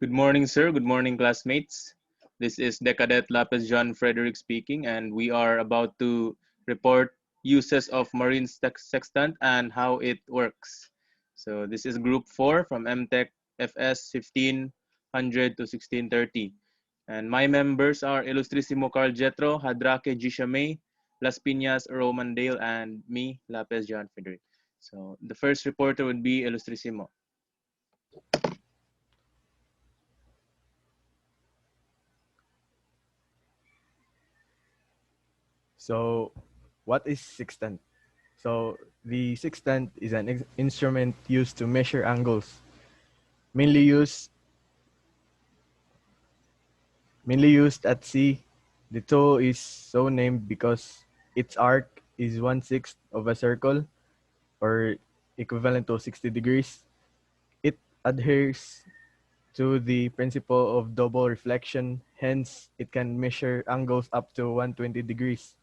Good morning, sir. Good morning, classmates. This is Decadet LAPEZ John Frederic speaking, and we are about to report uses of marine sextant and how it works. So this is group 4 from MTEC FS 1500 to 1630. And my members are ILUSTRISIMO JETHRO, JADRAQUE JEASHA, LASPIñas Romandale, and me, LAPEZ John Frederic. So the first reporter would be ILUSTRISIMO. So, what is sextant? So, the sextant is an instrument used to measure angles, mainly used at sea. The tool is so named because its arc is 1/6 of a circle, or equivalent to 60 degrees. It adheres to the principle of double reflection, hence it can measure angles up to 120 degrees.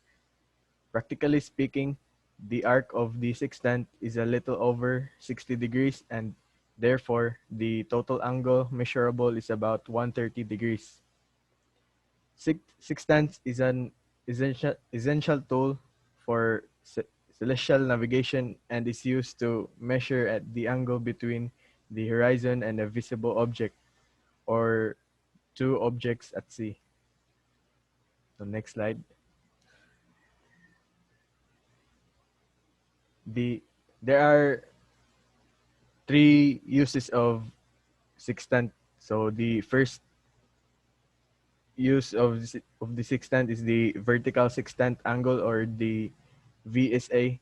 Practically speaking, the arc of the sextant is a little over 60 degrees, and therefore the total angle measurable is about 130 degrees. Sextant is an essential tool for celestial navigation and is used to measure at the angle between the horizon and a visible object, or two objects at sea. So next slide. There are three uses of sextant. So the first use of the sextant is the vertical sextant angle, or the VSA.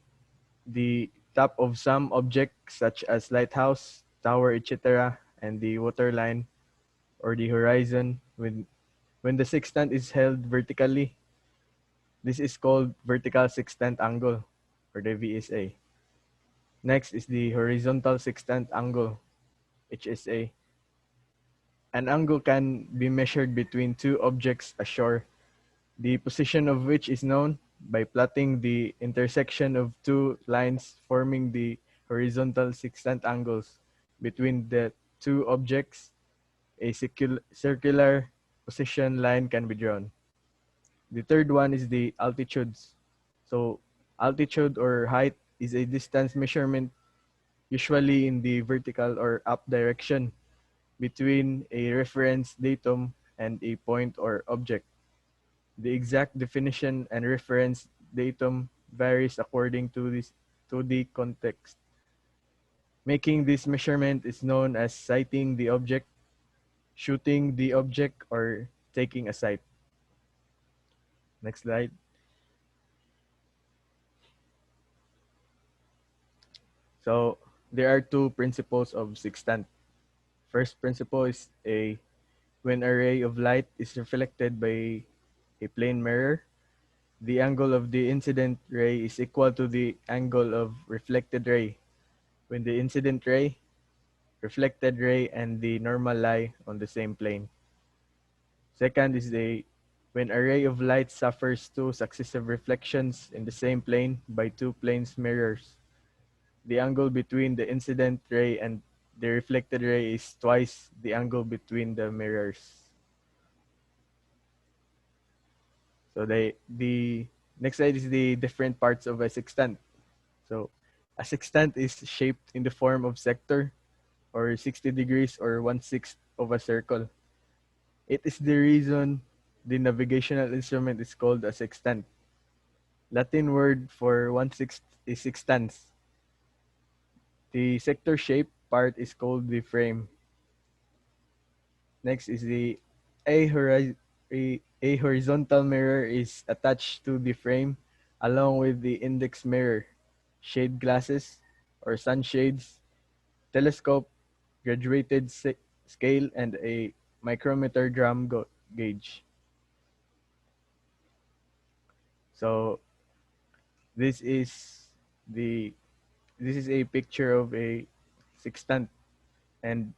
The top of some objects such as lighthouse, tower, etc., and the waterline or the horizon. When the sextant is held vertically, this is called vertical sextant angle, or the VSA. Next is the horizontal sextant angle, HSA. An angle can be measured between two objects ashore, the position of which is known by plotting the intersection of two lines forming the horizontal sextant angles between the two objects. A circular position line can be drawn. The third one is the altitudes. So altitude or height is a distance measurement, usually in the vertical or up direction, between a reference datum and a point or object. The exact definition and reference datum varies according to the context. Making this measurement is known as sighting the object, shooting the object, or taking a sight. Next slide. So there are two principles of sextant. First principle is when a ray of light is reflected by a plane mirror, the angle of the incident ray is equal to the angle of reflected ray when the incident ray, reflected ray, and the normal lie on the same plane. Second is when a ray of light suffers two successive reflections in the same plane by two planes mirrors. The angle between the incident ray and the reflected ray is twice the angle between the mirrors. So the next slide is the different parts of a sextant. So a sextant is shaped in the form of sector, or 60 degrees, or 1/6 of a circle. It is the reason the navigational instrument is called a sextant. Latin word for 1/6 is sextans. The sector shape part is called the frame. Next is a, a horizontal mirror is attached to the frame along with the index mirror, shade glasses or sunshades, telescope, graduated scale, and a micrometer drum gauge. So this is the this is a picture of a sextant and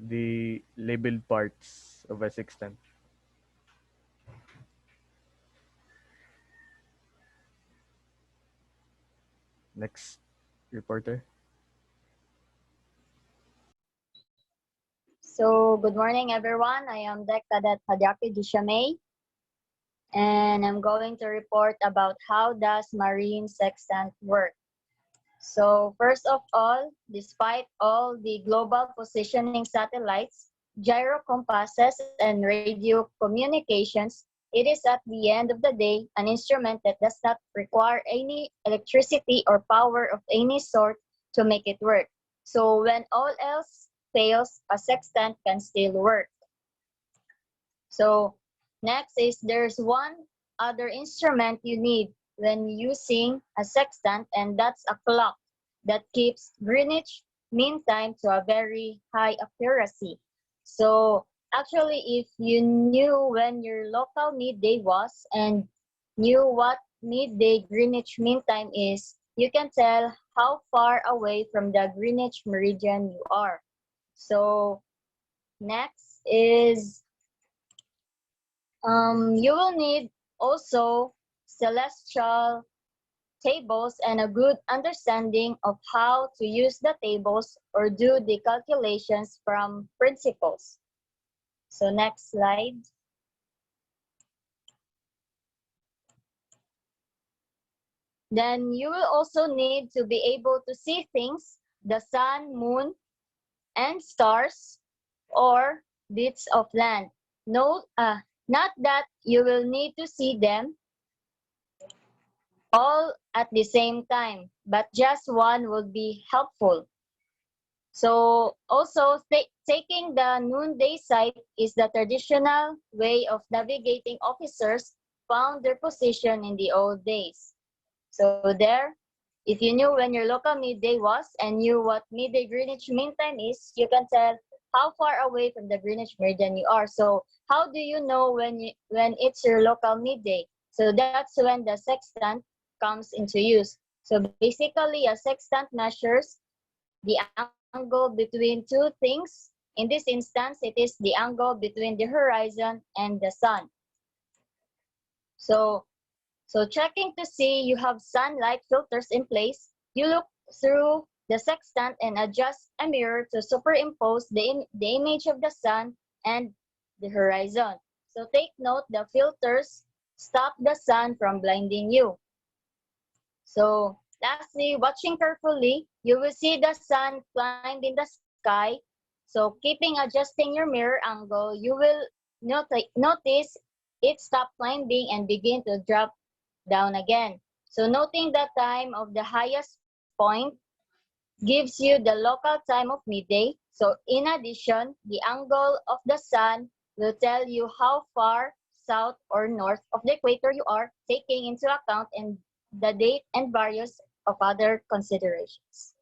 the labeled parts of a sextant. Next reporter. So, good morning, everyone. I am Deck Cadet JADRAQUE and I'm going to report about how does marine sextant work. So, first of all, despite all the global positioning satellites, gyro compasses, and radio communications, it is at the end of the day an instrument that does not require any electricity or power of any sort to make it work. So, when all else fails, a sextant can still work. So next is there's one other instrument you need when using a sextant, and that's a clock that keeps Greenwich Mean Time to a very high accuracy. So actually, if you knew when your local midday was and knew what midday Greenwich Mean Time is, you can tell how far away from the Greenwich meridian you are. So next is you will need also celestial tables and a good understanding of how to use the tables or do the calculations from principles. So next slide. Then you will also need to be able to see things, the sun, moon, and stars, or bits of land. Note, not that you will need to see them all at the same time, but just one would be helpful. So also taking the noonday sight is the traditional way of navigating officers found their position in the old days. So there, if you knew when your local midday was and knew what midday Greenwich Mean Time is, you can tell how far away from the Greenwich meridian you are. So how do you know when it's your local midday? So that's when the sextant comes into use. So basically, a sextant measures the angle between two things. In this instance, it is the angle between the horizon and the sun. So checking to see you have sunlight filters in place, you look through the sextant and adjust a mirror to superimpose the image of the sun and the horizon. So take note, the filters stop the sun from blinding you. So lastly, watching carefully, you will see the sun climb in the sky. So keeping adjusting your mirror angle, you will notice it stop climbing and begin to drop down again. So noting the time of the highest point gives you the local time of midday. So in addition, the angle of the sun will tell you how far south or north of the equator you are, taking into account and the date and various of other considerations.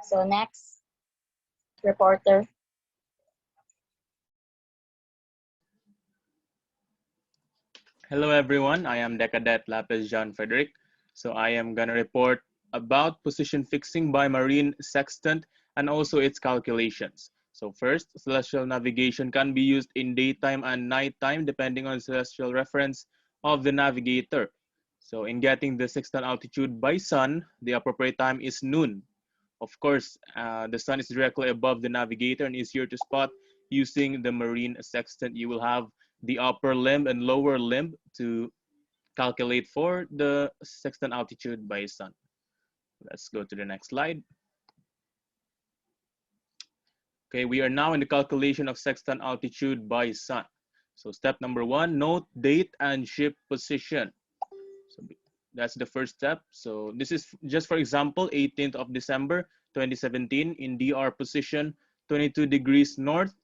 So next, reporter. Hello everyone, I am Decadet Lapez John Frederic. So I am gonna report about position fixing by marine sextant and also its calculations. So first, celestial navigation can be used in daytime and nighttime depending on celestial reference of the navigator. So in getting the sextant altitude by sun, the appropriate time is noon. Of course, the sun is directly above the navigator and easier to spot using the marine sextant. You will have the upper limb and lower limb to calculate for the sextant altitude by sun. Let's go to the next slide. Okay, we are now in the calculation of sextant altitude by sun. So step number one, note date and ship position. So that's the first step. So this is just for example, 18th of December, 2017 in DR position, 22 degrees north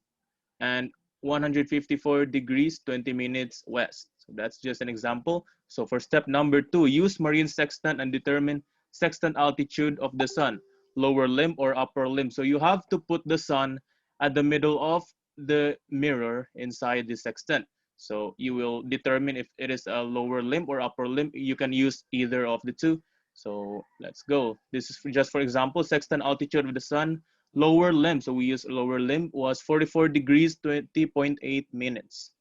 and 154 degrees, 20 minutes west. So that's just an example. So for step number two, use marine sextant and determine sextant altitude of the sun, lower limb or upper limb. So you have to put the sun at the middle of the mirror inside the sextant. So you will determine if it is a lower limb or upper limb. You can use either of the two. So let's go. This is just for example, sextant altitude of the sun, lower limb. So we use lower limb was 44 degrees, 20.8 minutes.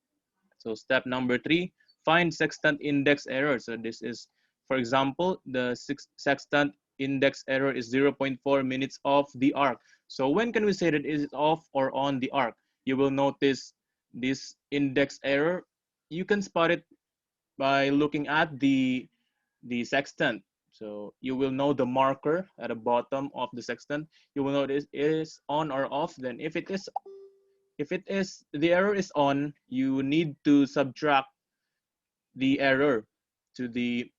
So step number three, find sextant index error. So this is, for example, the sextant index error is 0.4 minutes off the arc. So when can we say that is it off or on the arc? you will notice this index error. You can spot it by looking at the sextant. So you will know the marker at the bottom of the sextant. You will notice it is on or off. Then if it is the error is on, you need to subtract the error to the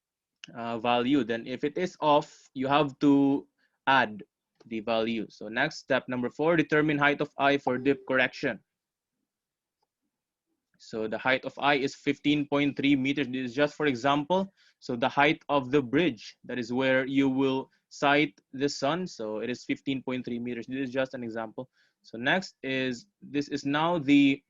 value. Then if it is off, you have to add the value. So next, step number 4, determine height of eye for dip correction. So the height of eye is 15.3 meters. This is just for example. So the height of the bridge, that is where you will sight the sun. So it is 15.3 meters. This is just an example. So next is, this is now the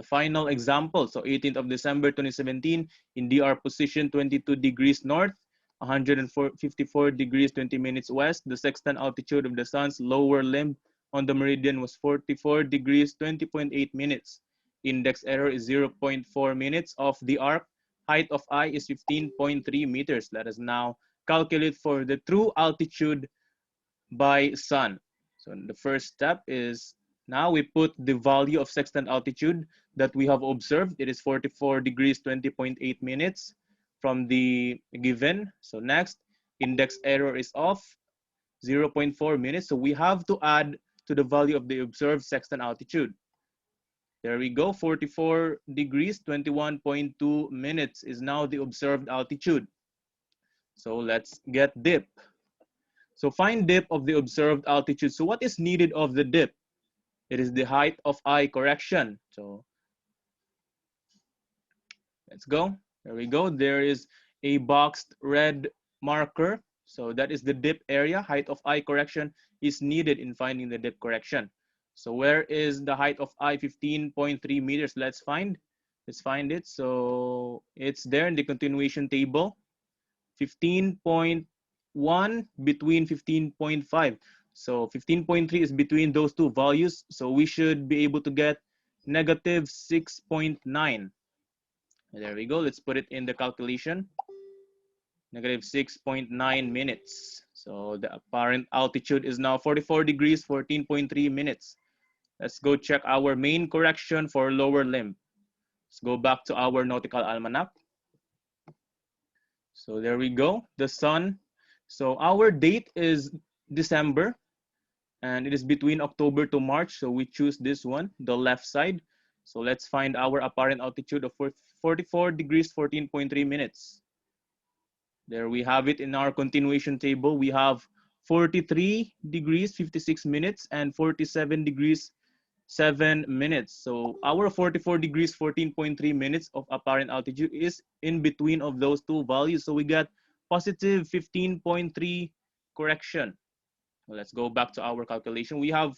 final example. So 18th of December 2017, in DR position 22 degrees north, 154 degrees 20 minutes west, the sextant altitude of the sun's lower limb on the meridian was 44 degrees 20.8 minutes. Index error is 0.4 minutes of the arc. Height of eye is 15.3 meters. Let us now calculate for the true altitude by sun. So the first step is, now we put the value of sextant altitude that we have observed. It is 44 degrees 20.8 minutes from the given. So next, index error is off, 0.4 minutes. So we have to add to the value of the observed sextant altitude. There we go, 44 degrees 21.2 minutes is now the observed altitude. So let's get dip. So find dip of the observed altitude. So what is needed of the dip? It is the height of eye correction. So let's go. There we go. There is a boxed red marker. So that is the dip area. Height of eye correction is needed in finding the dip correction. So where is the height of eye? 15.3 meters. Let's find it. So it's there in the continuation table. 15.1 between 15.5. So 15.3 is between those two values. So we should be able to get negative 6.9. There we go. Let's put it in the calculation. Negative 6.9 minutes. So the apparent altitude is now 44 degrees, 14.3 minutes. Let's go check our main correction for lower limb. Let's go back to our nautical almanac. So there we go, the sun. So our date is December, and it is between October to March. So we choose this one, the left side. So let's find our apparent altitude of 44 degrees, 14.3 minutes. There we have it in our continuation table. We have 43 degrees, 56 minutes, and 47 degrees, 7 minutes. So our 44 degrees, 14.3 minutes of apparent altitude is in between of those two values. So we got positive 15.3 correction. Well, let's go back to our calculation. We have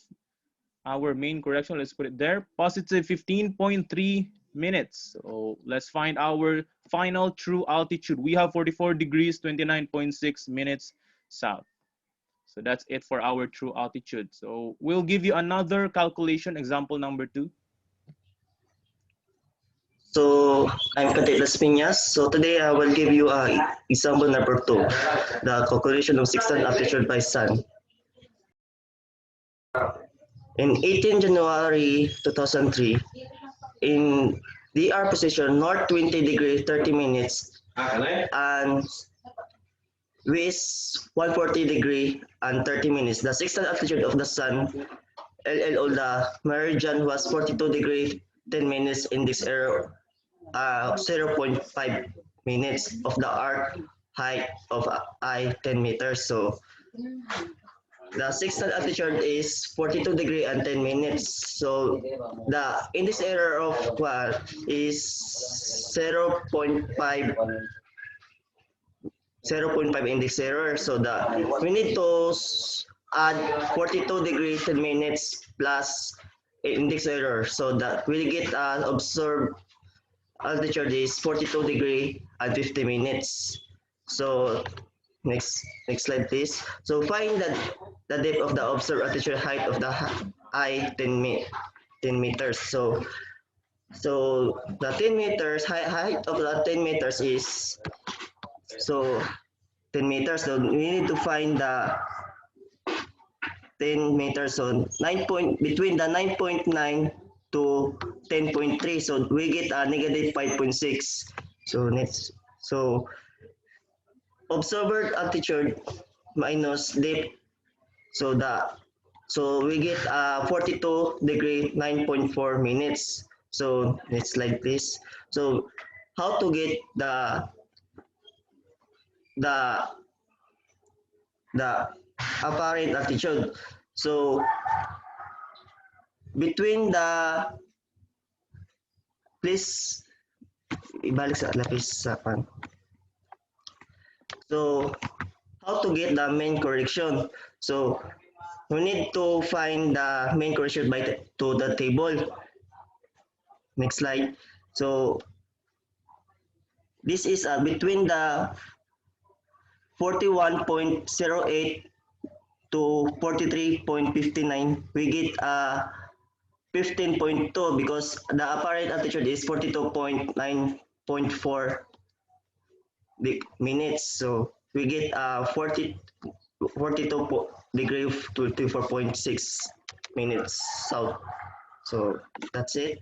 our main correction. Let's put it there. Positive 15.3 minutes. So let's find our final true altitude. We have 44 degrees, 29.6 minutes south. So that's it for our true altitude. So we'll give you another calculation, example number 2. So I'm LASPIñas. So today I will give you example number 2, the calculation of sextant altitude by sun. In 18 January 2003, in DR position north 20 degrees 30 minutes and west 140 degree and 30 minutes. The sextant altitude of the sun, LLO, the meridian was 42 degree 10 minutes, index error 0.5 minutes of the arc height of eye 10 meters. So the sextant altitude is 42 degree and 10 minutes. So the index error of is 0.5 index error. So we need to add 42 degree 10 minutes plus index error. So that we get observed altitude is 42 degree and 50 minutes. So next slide please. So find the depth of the observed altitude height of the eye 10 meters. So the 10 meters height of the 10 meters is 10 meters. So we need to find 10 meters, so between the 9.9 to 10.3, so we get a negative 5.6. So observed altitude minus depth, so we get 42 degree 9.4 minutes. So it's like this. So how to get the the apparent altitude? So between the, please ibalik sa lapis sa pan. So how to get the main correction? So we need to find the main correction to the table. Next slide. So this is between the 41.08 to 43.59. We get 15.2 because the apparent altitude is 42.9.4 minutes. So we get 42 degree 24.6 minutes south. So that's it.